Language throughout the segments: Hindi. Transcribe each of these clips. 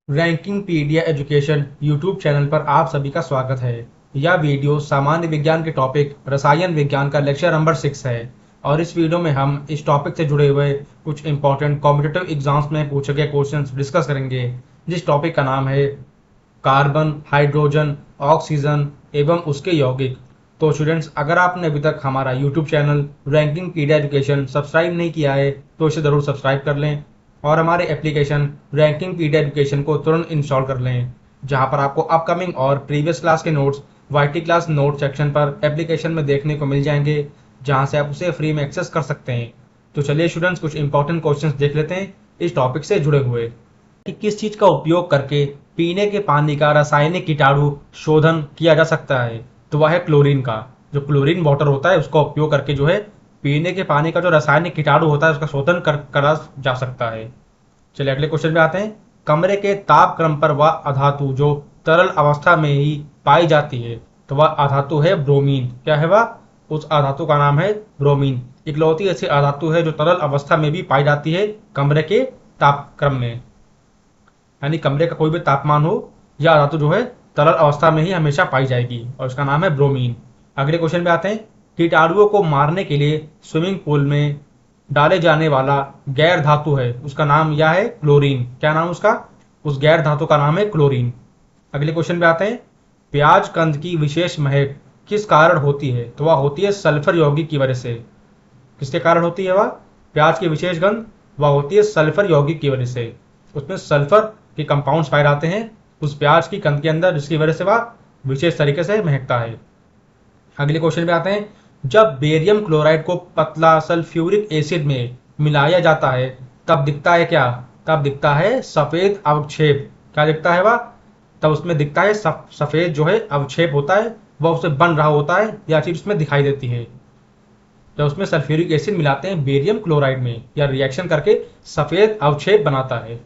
रैंकिंग पीडिया एजुकेशन यूट्यूब चैनल पर आप सभी का स्वागत है। यह वीडियो सामान्य विज्ञान के टॉपिक रसायन विज्ञान का लेक्चर नंबर 6 है और इस वीडियो में हम इस टॉपिक से जुड़े हुए कुछ इंपॉर्टेंट कॉम्पिटिटिव एग्जाम्स में पूछे गए क्वेश्चंस डिस्कस करेंगे, जिस टॉपिक का नाम है कार्बन, हाइड्रोजन, ऑक्सीजन एवं उसके यौगिक। तो स्टूडेंट्स, अगर आपने अभी तक हमारा YouTube channel Rankingpedia Education subscribe नहीं किया है तो इसे ज़रूर सब्सक्राइब कर लें और हमारे एप्लीकेशन रैंकिंग पीडिया एजुकेशन को तुरंत इंस्टॉल कर लें, जहां पर आपको अपकमिंग और प्रीवियस क्लास के notes YT class note section पर एप्लीकेशन में देखने को मिल जाएंगे, जहां से आप उसे फ्री में एक्सेस कर सकते हैं। तो चलिए स्टूडेंट्स, कुछ इंपॉर्टेंट क्वेश्चंस देख लेते हैं इस टॉपिक से जुड़े हुए कि किस चीज का उपयोग करके पीने के पानी का रासायनिक कीटाणु शोधन किया जा सकता है। तो वह है क्लोरीन का। जो क्लोरीन वाटर होता है उसका उपयोग करके जो है पीने के पानी का जो रासायनिक कीटाणु होता है उसका शोधन करा जा सकता है। चलिए अगले क्वेश्चन में आते हैं। कमरे के ताप क्रम पर वह अधातु जो तरल अवस्था में ही पाई जाती है, तो वह अधातु है ब्रोमीन। क्या है वह? उस अधातु का नाम है ब्रोमीन। इकलौती ऐसी अधातु है जो तरल अवस्था में भी पाई जाती है कमरे के ताप क्रम में, यानी कमरे का कोई भी तापमान हो, यह धातु जो है तरल अवस्था में ही हमेशा पाई जाएगी और उसका नाम है ब्रोमीन। अगले क्वेश्चन पे आते हैं। कीटाणुओं को मारने के लिए स्विमिंग पूल में डाले जाने वाला गैर धातु है, उसका नाम यह है क्लोरीन। क्या नाम उसका? उस गैर धातु का नाम है क्लोरीन। अगले क्वेश्चन पे आते हैं। प्याज कंद की विशेष महक किस कारण होती है? तो वह होती है सल्फर यौगिक की वजह से। किसके कारण होती है वह प्याज की विशेष गंध? वह होती है सल्फर यौगिक की वजह से। उसमें सल्फर के कंपाउंड्स पाए जाते हैं उस प्याज की कंद के अंदर, जिसकी वजह से वह विशेष तरीके से महकता है। अगले क्वेश्चन पे आते हैं। जब बेरियम क्लोराइड को पतला सल्फ्यूरिक एसिड में मिलाया जाता है तब दिखता है क्या? तब दिखता है सफेद अवक्षेप। क्या दिखता है वह? तब उसमें दिखता है सफेद जो है अवक्षेप होता है, वह उससे बन रहा होता है, यह चीज उसमें दिखाई देती है जब उसमें सल्फ्यूरिक एसिड मिलाते हैं बेरियम क्लोराइड में, या रिएक्शन करके सफेद अवक्षेप बनाता है।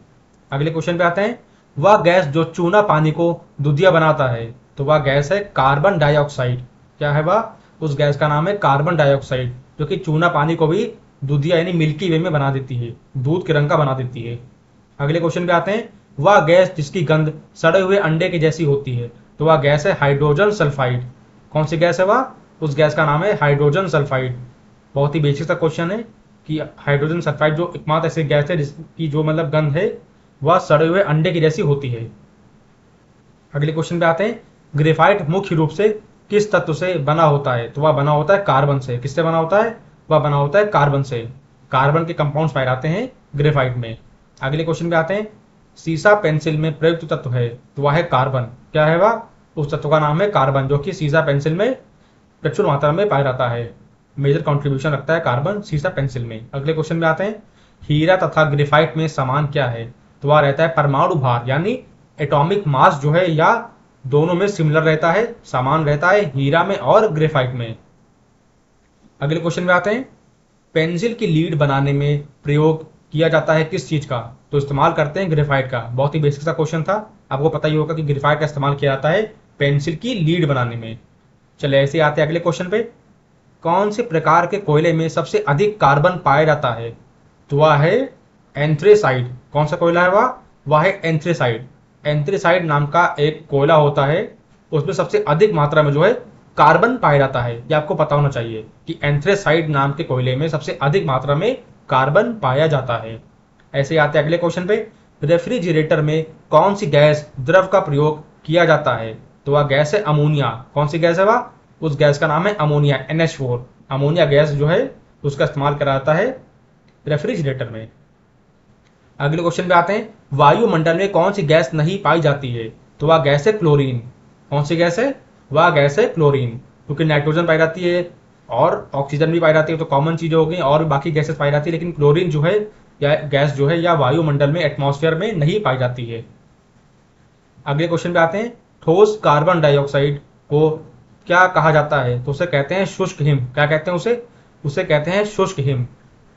अगले क्वेश्चन पे आते हैं। वह गैस जो चूना पानी को दूधिया बनाता है, तो वह गैस है कार्बन डाइऑक्साइड। क्या है वह? उस गैस का नाम है कार्बन डाइऑक्साइड, जो कि चूना पानी को भी दूधिया यानी मिल्की वे में बना देती है, दूध के रंग का बना देती है। अगले क्वेश्चन पे आते हैं। वह गैस जिसकी गंध सड़े हुए अंडे की जैसी होती है, तो वह गैस है हाइड्रोजन सल्फाइड। कौन सी गैस है वह? उस गैस का नाम है हाइड्रोजन सल्फाइड। बहुत ही बेसिक सा क्वेश्चन है कि हाइड्रोजन सल्फाइड जो एकमात्र ऐसी गैस है जिसकी जो मतलब गंध है वह सड़े हुए अंडे की जैसी होती है। अगले क्वेश्चन पे आते हैं। ग्रेफाइट मुख्य रूप से किस तत्व से बना होता है? तो वह बना होता है कार्बन से। किससे बना होता है? वह बना होता है कार्बन से। कार्बन के कंपाउंड्स पाए जाते हैं ग्रेफाइट में। अगले क्वेश्चन पे आते हैं। सीसा पेंसिल में प्रयुक्त तत्व है, तो वह है कार्बन। क्या है वह? उस तत्व का नाम है कार्बन, जो कि सीसा पेंसिल में प्रचुर मात्रा में पाया जाता है। मेजर कंट्रीब्यूशन रखता है कार्बन सीसा पेंसिल में। अगले क्वेश्चन में आते हैं। हीरा तथा ग्रेफाइट में समान क्या है? तो वह रहता है परमाणु भार, यानी एटॉमिक मास जो है, या दोनों में सिमिलर रहता है, समान रहता है हीरा में और ग्रेफाइट में। अगले क्वेश्चन में आते हैं। पेंसिल की लीड बनाने में प्रयोग किया जाता है किस चीज का? तो इस्तेमाल करते हैं ग्रेफाइट का। बहुत ही बेसिक सा क्वेश्चन था, आपको पता ही होगा कि ग्रेफाइट का इस्तेमाल किया जाता है पेंसिल की लीड बनाने में। चले ऐसे आते हैं अगले क्वेश्चन पे। कौन से प्रकार के कोयले में सबसे अधिक कार्बन पाया जाता है? तो वह है एंथ्रेसाइड। कौन सा कोयला है वह? वह है एंथ्रेसाइड। एंथ्रेसाइड नाम का एक कोयला होता है, उसमें सबसे अधिक मात्रा में जो है कार्बन पाया जाता है। ये आपको पता होना चाहिए कि एंथ्रेसाइड नाम के कोयले में सबसे अधिक मात्रा में कार्बन पाया जाता है। ऐसे ही आते हैं अगले क्वेश्चन पे। रेफ्रिजरेटर में कौन सी गैस द्रव का प्रयोग किया जाता है? तो वह गैस है अमोनिया। कौन सी गैस है वह? उस गैस का नाम है अमोनिया, NH4। अमोनिया गैस जो है उसका इस्तेमाल करा जाता है रेफ्रिजरेटर में। अगले क्वेश्चन पे आते हैं। वायुमंडल में कौन सी गैस नहीं पाई जाती है? तो वह गैस है क्लोरीन। कौन सी गैस है? वह गैस है क्लोरीन, क्योंकि नाइट्रोजन पाई जाती है और ऑक्सीजन भी पाई जाती है, तो कॉमन चीजें हो गई, और बाकी गैसेस पाई जाती है, लेकिन क्लोरीन जो है या गैस जो है या वायुमंडल में एटमॉस्फेयर में नहीं पाई जाती है। अगले क्वेश्चन पे आते हैं। ठोस कार्बन डाइऑक्साइड को क्या कहा जाता है? तो उसे कहते हैं शुष्क हिम। क्या कहते हैं उसे? उसे कहते हैं शुष्क हिम।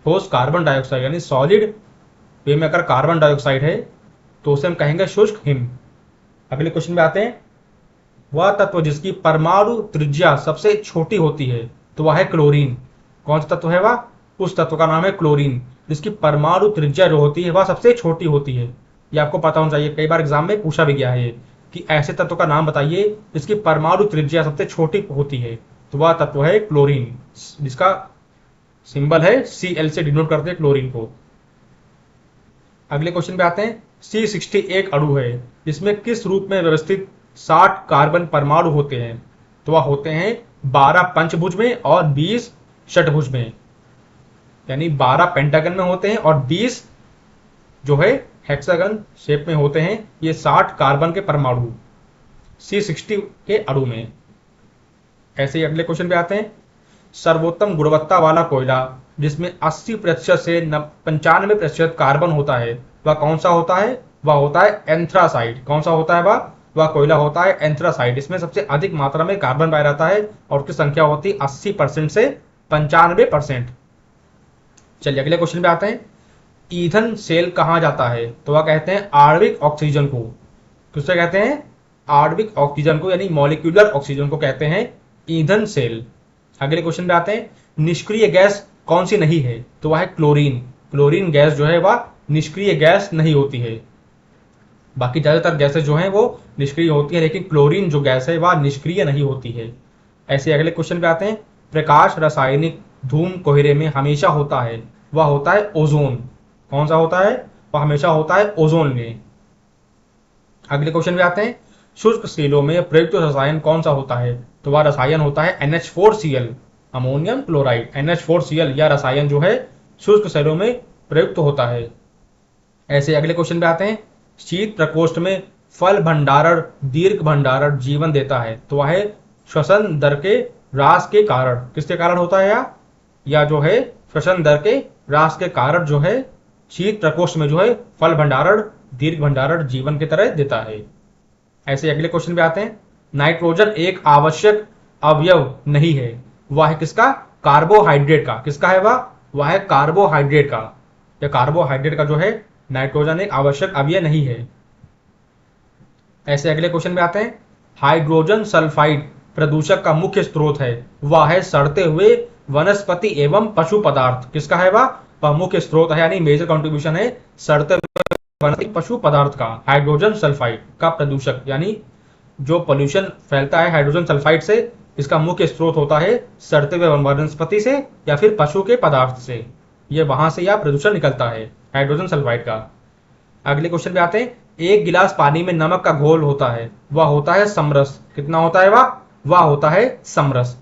ठोस कार्बन डाइऑक्साइड यानी सॉलिड वे में अगर कार्बन डाइऑक्साइड है तो उसे हम कहेंगे शुष्क हिम। अगले क्वेश्चन पे आते हैं। वह तत्व जिसकी परमाणु त्रिज्या सबसे छोटी होती है, तो वह है क्लोरीन। कौन सा तत्व है वह? उस तत्व का नाम है क्लोरीन, जिसकी परमाणु त्रिज्या जो होती है वह सबसे छोटी होती है। ये आपको पता होना चाहिए, कई बार एग्जाम में पूछा भी गया है कि ऐसे तत्व का नाम बताइए जिसकी परमाणु त्रिज्या सबसे छोटी होती है। तो वह तत्व है क्लोरीन, जिसका सिंबल है Cl से डिनोट करते हैं क्लोरीन को। अगले क्वेश्चन पे आते हैं। C60 एक अणु है जिसमें किस रूप में व्यवस्थित 60 कार्बन परमाणु होते हैं? तो वह होते हैं 12 पंचभुज में और 20 षटभुज में, यानी 12 पेंटागन में होते हैं और 20 जो है हेक्सागन शेप में होते हैं। ये 60 कार्बन के परमाणु C60 के अणु में। ऐसे ही अगले क्वेश्चन पे आते हैं। सर्वोत्तम गुणवत्ता वाला कोयला जिसमें 80% से 95% कार्बन होता है वह कौन सा होता है? वह होता है एंथ्रासाइड। कौन सा होता है वह कोयला होता है एंथ्रासाइड। इसमें सबसे अधिक मात्रा में कार्बन पाया जाता है और उसकी संख्या होती है 80% से 95%। चलिए अगले क्वेश्चन पे आते हैं। ईंधन सेल कहा जाता है? तो वह कहते हैं आणविक ऑक्सीजन को। किससे कहते हैं? आणविक ऑक्सीजन को, यानी मॉलिक्यूलर ऑक्सीजन को कहते हैं ईंधन सेल। अगले क्वेश्चन पे आते हैं। निष्क्रिय गैस कौन सी नहीं है? तो वह है क्लोरीन। क्लोरीन गैस जो है वह निष्क्रिय गैस नहीं होती है। बाकी ज्यादातर गैसें जो हैं वो निष्क्रिय होती है, लेकिन क्लोरीन जो गैस है वह निष्क्रिय नहीं होती है। ऐसे अगले क्वेश्चन पे आते हैं। प्रकाश रासायनिक धूम कोहरे में हमेशा होता है, वह होता है ओजोन। कौन सा होता है? वह हमेशा होता है ओजोन में। अगले क्वेश्चन पे आते हैं। शुष्क सेलों में प्रयुक्त रसायन कौन सा होता है? तो वह रसायन होता है NH4Cl, अमोनियम क्लोराइड। NH4Cl यह रसायन जो है शुष्क सेलों में प्रयुक्त होता है। ऐसे अगले क्वेश्चन पे आते हैं। शीत प्रकोष्ठ में फल भंडारण दीर्घ भंडारण जीवन देता है, तो वह है श्वसन दर के ह्रास के कारण। किसके कारण होता है या जो है श्वसन दर के ह्रास के कारण जो है शीत प्रकोष्ठ में जो है फल भंडारण दीर्घ भंडारण जीवन की तरह देता है। ऐसे अगले क्वेश्चन पे आते हैं। नाइट्रोजन एक आवश्यक अवयव नहीं है, वह है किसका? कार्बोहाइड्रेट का। किसका है वह है कार्बोहाइड्रेट का। या कार्बोहाइड्रेट का जो है नाइट्रोजन एक आवश्यक अवयव नहीं है। ऐसे अगले क्वेश्चन पे आते हैं। हाइड्रोजन सल्फाइड प्रदूषक का मुख्य स्रोत है, वह है सड़ते हुए वनस्पति एवं पशु पदार्थ। किसका है वह मुख्य स्रोत है, यानी मेजर कंट्रीब्यूशन है सड़ते हुए वनस्पति पशु पदार्थ का। हाइड्रोजन सल्फाइड का प्रदूषक, यानी जो पोल्यूशन फैलता है हाइड्रोजन सल्फाइड से, इसका मुख्य स्रोत होता है सड़ते हुए वनस्पति से या फिर पशु के पदार्थ से। ये वहां से यह प्रदूषण निकलता है हाइड्रोजन सल्फाइड का। अगले क्वेश्चन पे आते हैं। एक गिलास पानी में नमक का घोल होता है, वह होता है समरस। कितना होता है वह होता है समरस।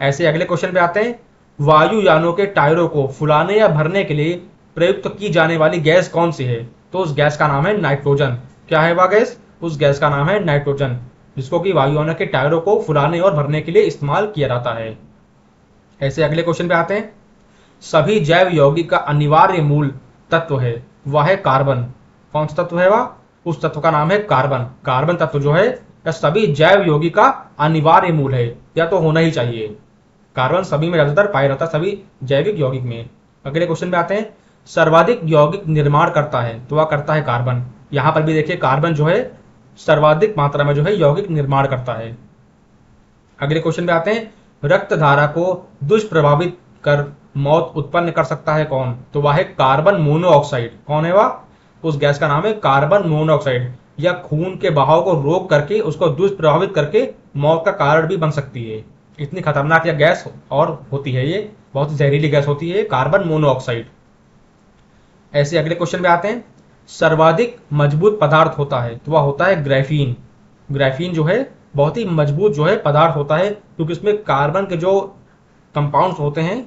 ऐसे अगले क्वेश्चन पे आते हैं। वायुयानों के टायरों को फुलाने या भरने के लिए प्रयुक्त की जाने वाली गैस कौन सी है? तो उस गैस का नाम है नाइट्रोजन। क्या है वह गैस? उस गैस का नाम है नाइट्रोजन, जिसको कि वायुयानों के टायरों को फुलाने और भरने के लिए इस्तेमाल किया जाता है। ऐसे अगले क्वेश्चन पे आते हैं। सभी जैव यौगिक का अनिवार्य मूल तत्व है, वह है कार्बन। कौन सा तत्व है उस तत्व का नाम है कार्बन। कार्बन तत्व जो है या सभी जैव यौगिक का अनिवार्य मूल है, या तो होना ही चाहिए। कार्बन सभी में ज्यादातर पाया जाता है, सभी जैविक यौगिक में। अगले क्वेश्चन पे आते हैं। सर्वाधिक यौगिक निर्माण करता है, तो वह करता है कार्बन। यहां पर भी देखिए कार्बन जो है सर्वाधिक मात्रा में जो है यौगिक निर्माण करता है। अगले क्वेश्चन पे आते हैं। रक्त धारा को दुष्प्रभावित कर मौत उत्पन्न कर सकता है कौन? तो वह है कार्बन मोनोऑक्साइड। कौन है उस गैस का नाम है कार्बन मोनोऑक्साइड। या खून के बहाव को रोक करके उसको दुष्प्रभावित करके मौत का कारण भी बन सकती है। इतनी खतरनाक यह गैस और होती है, ये बहुत जहरीली गैस होती है कार्बन मोनोऑक्साइड। ऐसे अगले क्वेश्चन पे आते हैं। सर्वाधिक मजबूत पदार्थ होता है, तो वह होता है ग्राफीन। ग्राफीन जो है बहुत ही मजबूत जो है पदार्थ होता है, क्योंकि इसमें कार्बन के जो कंपाउंड्स होते हैं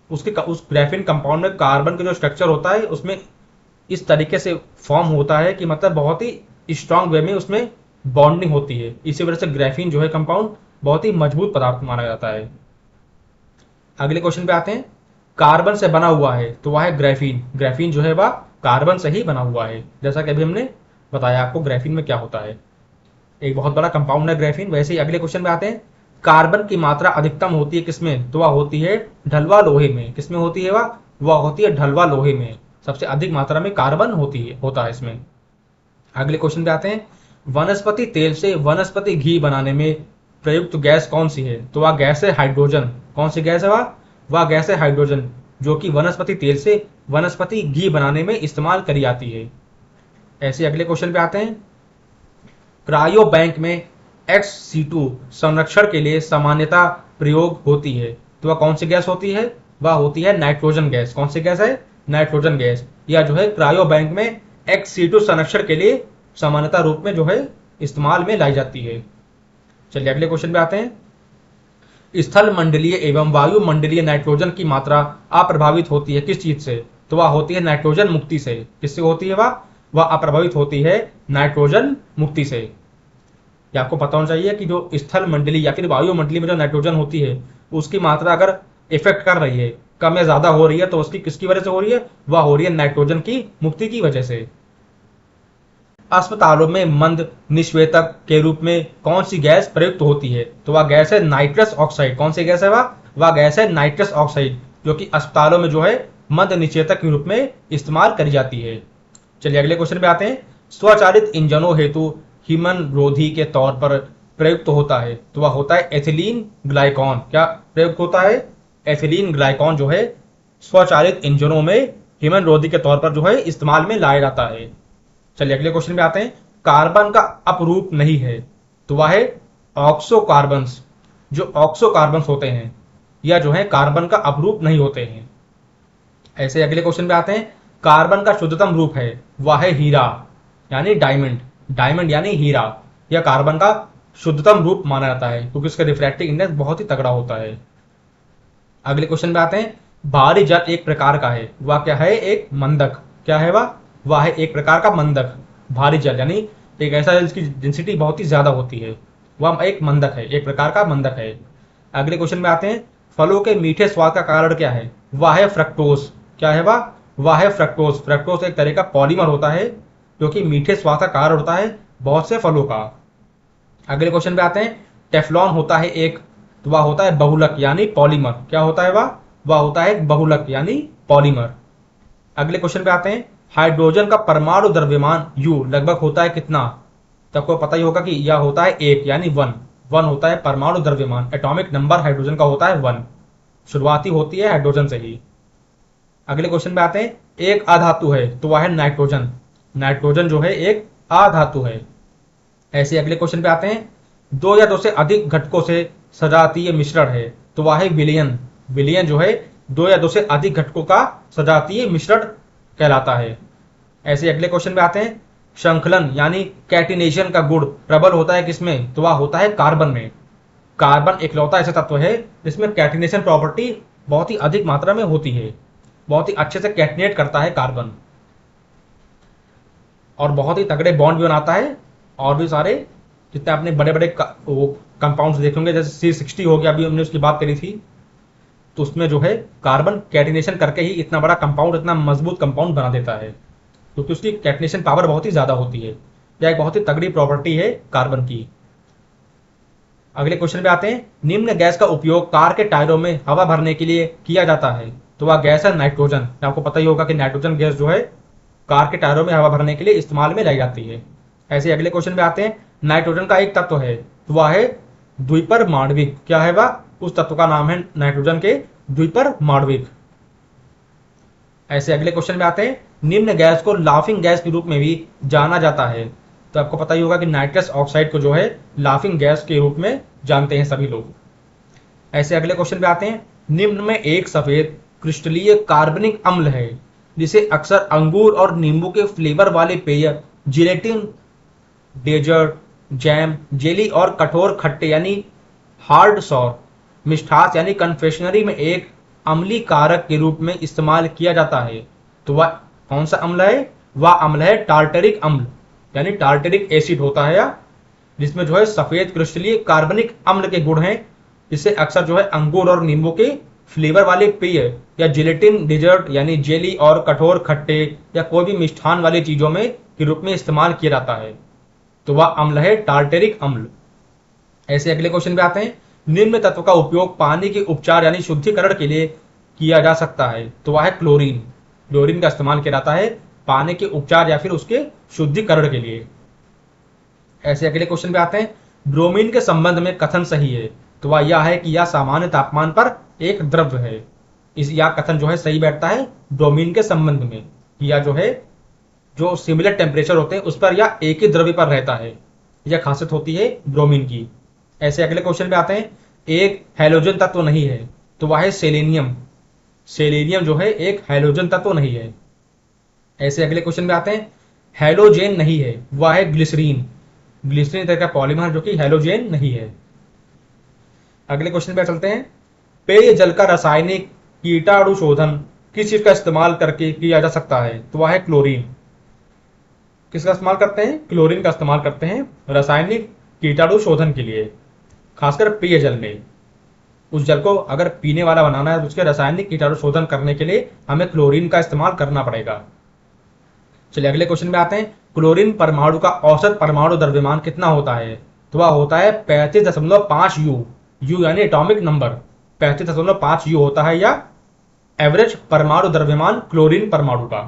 उस ग्राफीन कंपाउंड में कार्बन का जो स्ट्रक्चर होता है उसमें इस तरीके से फॉर्म होता है कि मतलब बहुत ही स्ट्रांग वे में उसमें बॉन्डिंग होती है। इसी वजह से ग्राफीन जो है कंपाउंड बहुत ही मजबूत पदार्थ माना जाता है। अगले क्वेश्चन पे आते हैं। कार्बन से बना हुआ है, तो वह है ग्राफीन। ग्राफीन जो है वह कार्बन से ही बना हुआ है, जैसा कि अभी हमने बताया आपको ग्राफीन में क्या होता है। एक बहुत बड़ा कंपाउंड है ग्राफीन। वैसे ही अगले क्वेश्चन पे आते हैं। कार्बन की मात्रा अधिकतम होती है किसमें? तो वह होती है ढलवा लोहे में। किसमें होती है वह होती है ढलवा लोहे में। सबसे अधिक मात्रा में कार्बन होता है इसमें। अगले क्वेश्चन पे आते हैं। वनस्पति तेल से वनस्पति घी बनाने में प्रयुक्त गैस कौन सी है? तो वह गैस है हाइड्रोजन। कौन सी गैस है वह गैस है हाइड्रोजन, जो कि वनस्पति तेल से वनस्पति घी बनाने में इस्तेमाल करी जाती है। ऐसे अगले क्वेश्चन पे आते हैं। क्रायो बैंक में XC2 संरक्षण के लिए सामान्यतः प्रयोग होती है, तो वह कौन सी गैस होती है? वह होती है नाइट्रोजन गैस। कौन सी गैस है? Nitrogen gas. या जो है क्रायो बैंक में XC2 संरक्षण के लिए सामान्यतः रूप में जो है इस्तेमाल में लाई जाती है। चलिए अगले क्वेश्चन पे आते हैं। स्थल मंडलीय एवं वायुमंडलीय नाइट्रोजन की मात्रा अप्रभावित होती है किस चीज से? तो वह होती है नाइट्रोजन मुक्ति से। किससे होती है वह अप्रभावित होती है नाइट्रोजन मुक्ति से। ये आपको पता होना चाहिए कि जो स्थल मंडली या फिर वायुमंडली में जो नाइट्रोजन होती है उसकी मात्रा अगर इफेक्ट कर रही है, कम या ज्यादा हो रही है, तो उसकी किसकी वजह से हो रही है? वह हो रही है नाइट्रोजन की मुक्ति की वजह से। अस्पतालों में मंद निश्वेतक के रूप में कौन सी गैस प्रयुक्त होती है? तो वह गैस है नाइट्रस ऑक्साइड। कौन सी गैस है वह गैस है नाइट्रस ऑक्साइड, जो कि अस्पतालों में जो है मंद निश्वेतक के रूप में इस्तेमाल करी जाती है। चलिए अगले क्वेश्चन पे आते हैं। स्वचालित इंजनों हेतु हीमन रोधी के तौर पर प्रयुक्त होता है, तो वह होता है एथिलीन ग्लाइकॉन। क्या प्रयुक्त होता है? एथिलीन ग्लाइकॉन जो है स्वचालित इंजनों में हीमन रोधी के तौर पर जो है इस्तेमाल में लाया जाता है। चलिए अगले क्वेश्चन पे आते हैं। कार्बन का अपरूप नहीं है, तो वह है ऑक्सोकार्बन्स। जो ऑक्सोकार्बन्स होते हैं या जो है कार्बन का अपरूप नहीं होते हैं। ऐसे अगले क्वेश्चन पे आते हैं। कार्बन का शुद्धतम रूप है, वह है हीरा यानी डायमंड। डायमंड यानी हीरा, यह कार्बन का शुद्धतम रूप माना जाता है क्योंकि उसका रिफ्रैक्टिव इंडेक्स बहुत ही तगड़ा होता है। अगले क्वेश्चन पे आते हैं। भारी जल एक प्रकार का है, वह क्या है? एक मंदक। क्या है वह है एक प्रकार का मंदक। भारी जल यानी एक ऐसा जल जिसकी डेंसिटी बहुत ही ज्यादा होती है, वह एक मंदक है, एक प्रकार का मंदक है। अगले क्वेश्चन में आते हैं। फलों के मीठे स्वाद का कारण क्या है? वह है फ्रक्टोज। क्या है वह है फ्रक्टोज। फ्रक्टोज एक तरह का पॉलीमर होता है जो कि मीठे स्वाद का कारण होता है बहुत से फलों का। अगले क्वेश्चन पे आते हैं। टेफ्लॉन होता है एक, तो वह होता है बहुलक यानी पॉलीमर। क्या होता है वह होता है बहुलक यानी पॉलीमर। अगले क्वेश्चन पे आते हैं। हाइड्रोजन का परमाणु द्रव्यमान U लगभग होता है कितना? तो आपको पता ही होगा कि यह होता है 1 यानी 1 होता है परमाणु द्रव्यमान। एटॉमिक नंबर हाइड्रोजन का होता है 1। शुरुआती होती है हाइड्रोजन से ही। अगले क्वेश्चन पे आते हैं। एक अधातु है, तो वह है नाइट्रोजन। नाइट्रोजन जो है एक अधातु है। ऐसे अगले क्वेश्चन पे आते हैं। 2 या 2 से अधिक घटकों से सजातीय मिश्रण है, तो वह है विलयन। विलयन जो है 2 या 2 से अधिक घटकों का सजातीय मिश्रण कहलाता है। ऐसे अगले क्वेश्चन पे आते हैं। श्रृंखलन यानी कैटिनेशन का गुण प्रबल होता है किसमें? तो वह होता है कार्बन में। कार्बन इकलौता ऐसा तत्व है जिसमें कैटिनेशन प्रॉपर्टी बहुत ही अधिक मात्रा में होती है। बहुत ही अच्छे से कैटिनेट करता है कार्बन और बहुत ही तगड़े बॉन्ड भी बनाता है। और भी सारे जितने आपने बड़े बड़े कंपाउंड्स देखेंगे, जैसे C60 हो गया, अभी हमने उसकी बात करी थी, तो उसमें जो है कार्बन कैटिनेशन करके ही इतना बड़ा कंपाउंड, इतना मजबूत कंपाउंड बना देता है क्योंकि उसकी कैटिनेशन पावर बहुत ही ज्यादा होती है। यह एक बहुत ही तगड़ी प्रॉपर्टी है कार्बन की। अगले क्वेश्चन पे आते हैं। निम्न गैस का उपयोग कार के टायरों में हवा भरने के लिए किया जाता है, तो वह गैस है नाइट्रोजन। आपको पता ही होगा कि नाइट्रोजन गैस जो है कार के टायरों में हवा भरने के लिए इस्तेमाल में लाई जाती है। ऐसे अगले क्वेश्चन पे आते हैं। नाइट्रोजन का एक तत्व है, तो वह है द्विपरमाण्विक। क्या है उस तत्व का नाम है नाइट्रोजन के द्विपरमाण्विक। ऐसे अगले क्वेश्चन में आते हैं। निम्न गैस को लाफिंग गैस के रूप में भी जाना जाता है, तो आपको पता ही होगा कि नाइट्रस ऑक्साइड को जो है लाफिंग गैस के रूप में जानते हैं सभी लोग। ऐसे अगले क्वेश्चन पे आते हैं। निम्न में एक सफेद क्रिस्टलीय कार्बनिक अम्ल है जिसे अक्सर अंगूर और नींबू के फ्लेवर वाले पेय, जिलेटिन, डेजर्ट, जैम, जेली और कठोर खट्टे यानी हार्ड सॉर, मिष्ठास यानी कन्फेक्शनरी में एक अम्लीय कारक के रूप में इस्तेमाल किया जाता है, तो वह कौन सा अम्ल है? वह अम्ल है टार्टरिक अम्ल यानी टार्टरिक एसिड होता है, जिसमें जो है सफेद क्रिस्टलीय कार्बनिक अम्ल के गुण हैं, जिसे अक्सर जो है अंगूर और नींबू के फ्लेवर वाले पेय या जिलेटिन, डिजर्ट यानी जेली और कठोर खट्टे या कोई भी मिष्ठान वाली चीजों में के रूप में इस्तेमाल किया जाता है, तो वह अम्ल है टार्टरिक अम्ल। ऐसे अगले क्वेश्चन पे आते हैं। निम्न तत्व का उपयोग पानी के उपचार यानी शुद्धिकरण के लिए किया जा सकता है, तो वह है क्लोरीन। क्लोरीन का इस्तेमाल किया जाता है पानी के उपचार या फिर उसके शुद्धिकरण के लिए। ऐसे अगले क्वेश्चन पे आते हैं। ब्रोमीन के संबंध में कथन सही है, तो वह यह है कि यह सामान्य तापमान पर एक द्रव्य है। इस यह कथन जो है सही बैठता है ब्रोमीन के संबंध में, यह जो है जो सिमिलर टेम्परेचर होते हैं उस पर या एक ही द्रव्य पर रहता है। यह खासियत होती है ब्रोमीन की। ऐसे अगले क्वेश्चन पे आते हैं, एक हैलोजन तत्व नहीं है तो वह है सेलेनियम। सेलेनियम जो है एक हैलोजन तत्व नहीं है। ऐसे अगले क्वेश्चन पे आते हैं, हैलोजेन नहीं है वह है ग्लिसरीन। ग्लिसरीन तरह का पॉलीमर जो कि हैलोजेन नहीं है। अगले क्वेश्चन पे चलते हैं, पेय जल का रासायनिक कीटाणु शोधन किस चीज का इस्तेमाल करके किया जा सकता है तो वह है क्लोरीन। किसका इस्तेमाल करते हैं? क्लोरीन का इस्तेमाल करते हैं रासायनिक कीटाणु शोधन के लिए, खासकर पेय जल में। उस जल को अगर पीने वाला बनाना है तो उसके रासायनिक कीटाणु शोधन करने के लिए हमें क्लोरीन का इस्तेमाल करना पड़ेगा। चलिए अगले क्वेश्चन में आते हैं, क्लोरीन परमाणु का औसत परमाणु द्रव्यमान कितना होता है तो वह होता है 35.5 यू। यू यानी एटॉमिक नंबर 35.5 यू होता है, या एवरेज परमाणु द्रव्यमान क्लोरीन परमाणु का।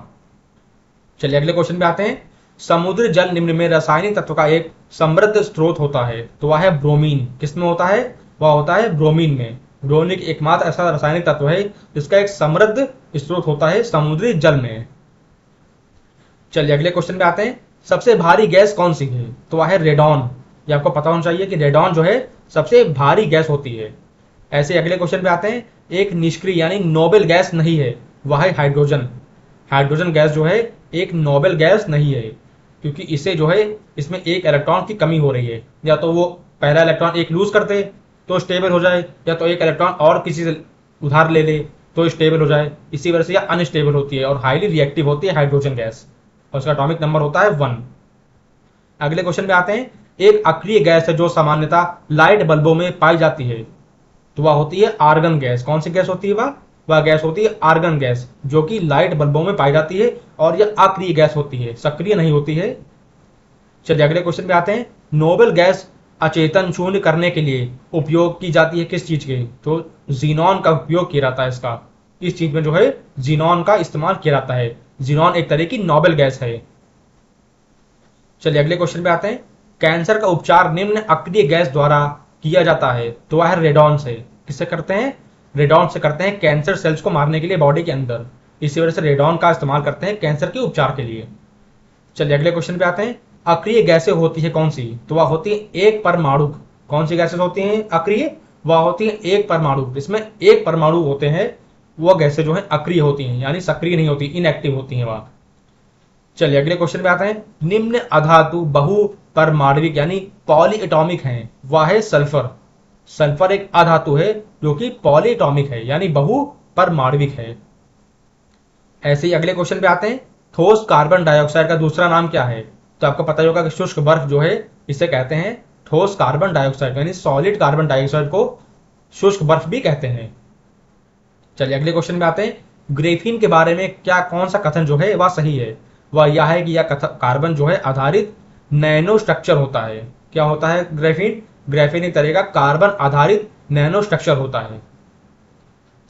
चलिए अगले क्वेश्चन पे आते हैं, समुद्र जल निम्न में रासायनिक तत्व का एक समृद्ध स्रोत होता है तो वह है ब्रोमीन। किसमें होता है? वह होता है ब्रोमीन में। ब्रोमीन एकमात्र ऐसा रासायनिक तत्व है जिसका एक समृद्ध स्रोत होता है समुद्री जल में। चलिए अगले क्वेश्चन पे आते हैं, सबसे भारी गैस कौन सी है तो वह है रेडॉन। ये आपको पता होना चाहिए कि रेडॉन जो है सबसे भारी गैस होती है। ऐसे अगले क्वेश्चन पे आते हैं, एक निष्क्रिय यानी नोबेल गैस नहीं है वह है हाइड्रोजन। हाइड्रोजन गैस जो है एक नोबेल गैस नहीं है, क्योंकि इसे जो है इसमें एक इलेक्ट्रॉन की कमी हो रही है। या तो वो पहला इलेक्ट्रॉन एक लूज कर दे तो स्टेबल हो जाए, या तो एक इलेक्ट्रॉन और किसी से उधार ले ले तो स्टेबल हो जाए। इसी वजह से यह अनस्टेबल होती है और हाईली रिएक्टिव होती है हाइड्रोजन गैस, और उसका एटॉमिक नंबर होता है 1। अगले क्वेश्चन पे आते हैं, एक अक्रिय गैस है जो सामान्यतः लाइट बल्बों में पाई जाती है तो वह होती है आर्गन गैस। कौन सी गैस होती है? वह गैस होती है आर्गन गैस, जो कि लाइट बल्बों में पाई जाती है और यह अक्रिय गैस होती है, सक्रिय नहीं होती है। चलिए अगले क्वेश्चन पे आते हैं, नोबेल गैस अचेतन शून्य करने के लिए उपयोग की जाती है किस चीज के तो जीनॉन का उपयोग किया जाता है। इसका इस चीज में जो है जीनॉन का इस्तेमाल किया जाता है। जीनॉन एक तरह की नोबेल गैस है। चलिए अगले क्वेश्चन पे आते हैं, कैंसर का उपचार निम्न अक्रिय गैस द्वारा किया जाता है तो वह है रेडॉन से। किससे करते हैं? रेडॉन से करते हैं, कैंसर सेल्स को मारने के लिए बॉडी के अंदर। इसी वजह से रेडॉन का इस्तेमाल करते हैं कैंसर के उपचार के लिए। चलिए अगले क्वेश्चन पे आते हैं, अक्रिय गैसें होती है कौन सी तो वह होती है एक परमाणु। कौन सी गैसें होती हैं अक्रिय? वह होती है एक परमाणु। इसमें एक परमाणु होते हैं वह गैसें जो है अक्रिय होती हैं, यानी सक्रिय नहीं होती, इनएक्टिव होती हैं वह। चलिए अगले क्वेश्चन पे आते हैं, निम्न अधातु बहु परमाणविक यानी पॉली एटॉमिक है वह है सल्फर। सल्फर एक अधातु है जो कि पॉली एटॉमिक है यानी बहु परमाणविक है। ऐसे ही अगले क्वेश्चन पे आते हैं, ठोस कार्बन डाइऑक्साइड का दूसरा नाम क्या है तो आपको पता ही होगा कि शुष्क बर्फ जो है इसे कहते हैं ठोस कार्बन डाइऑक्साइड, यानी सॉलिड कार्बन डाइऑक्साइड को शुष्क बर्फ भी कहते हैं। चलिए अगले क्वेश्चन पे आते हैं, ग्रेफीन के बारे में क्या कौन सा कथन जो है वह सही है? वह यह है कि यह कार्बन जो है आधारित नैनो स्ट्रक्चर होता है। क्या होता है ग्रेफीन? ग्रेफीन एक तरह का कार्बन आधारित नैनो स्ट्रक्चर होता है।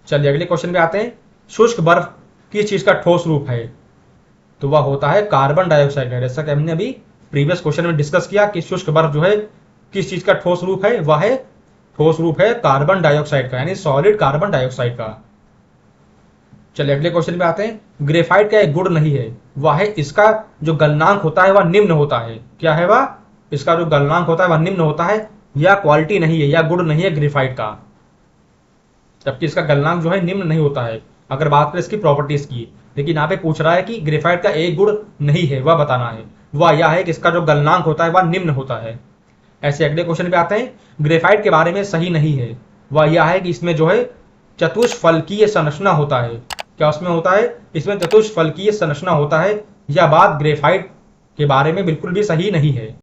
चलिए अगले क्वेश्चन पे आते हैं, शुष्क बर्फ किस चीज का ठोस रूप है तो वह होता है कार्बन डाइऑक्साइड का। जैसा कि हमने अभी प्रीवियस क्वेश्चन में डिस्कस किया कि शुष्क बर्फ जो है किस चीज का ठोस रूप है, वह है ठोस रूप है कार्बन डाइऑक्साइड का, यानी सॉलिड कार्बन डाइऑक्साइड का। चलिए अगले क्वेश्चन पे आते हैं, ग्रेफाइट का एक गुण नहीं है वह है इसका जो गलनांक होता है वह निम्न होता है। क्या है वह? इसका जो गलनांक होता है वह निम्न होता है, या क्वालिटी नहीं है, या गुण नहीं है ग्रेफाइट का, जबकि इसका गलनांक जो है निम्न नहीं होता है अगर बात करें इसकी प्रॉपर्टीज की। लेकिन यहाँ पे पूछ रहा है कि ग्रेफाइट का एक गुण नहीं है, वह बताना है। वह यह है कि इसका जो गलनांक होता है वह निम्न होता है। ऐसे अगले क्वेश्चन पे आते हैं, ग्रेफाइट के बारे में सही नहीं है वह यह है कि इसमें जो है चतुष्फलकीय संरचना होता है। क्या उसमें होता है? इसमें चतुष्फलकीय संरचना होता है। यह बात ग्रेफाइट के बारे में बिल्कुल भी सही नहीं है।